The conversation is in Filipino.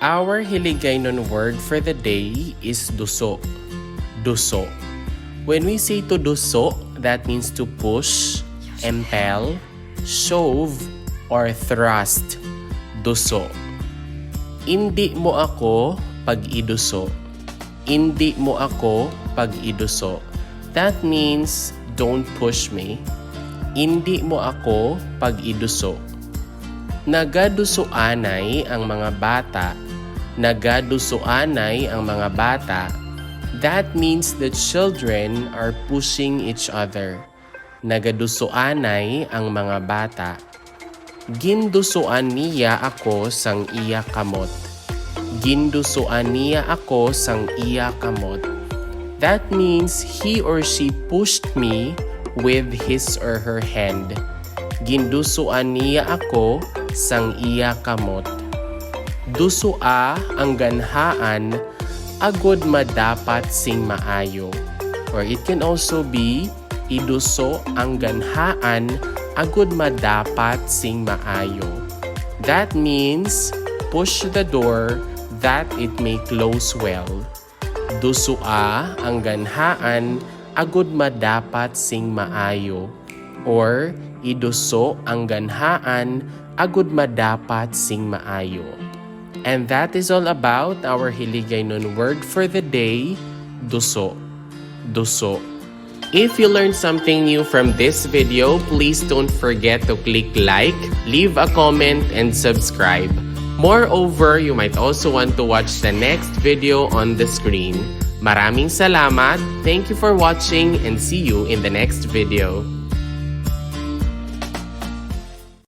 Our Hiligaynon word for the day is duso. Duso. When we say to duso, that means to push, impel, shove, or thrust. Duso. Hindi mo ako pag iduso. Hindi mo ako pag iduso. That means don't push me. Hindi mo ako pag iduso. Nagadusoanay ang mga bata. Nagadusoanay ang mga bata. That means the children are pushing each other. Nagadusoanay ang mga bata. Gindusoan niya ako sang iya kamot. Gindusoan niya ako sang iya kamot. That means he or she pushed me with his or her hand. Gindusoan niya ako sang iya kamot. Dusua ang ganhaan, agod madapat sing maayo. Or it can also be, iduso ang ganhaan, agod madapat sing maayo. That means, push the door that it may close well. Dusua ang ganhaan, agod madapat sing maayo. Or, iduso ang ganhaan, agud madapat sing maayo. And that is all about our Hiligaynon word for the day, duso. Duso. If you learned something new from this video, please don't forget to click like, leave a comment, and subscribe. Moreover, you might also want to watch the next video on the screen. Maraming salamat, thank you for watching, and see you in the next video.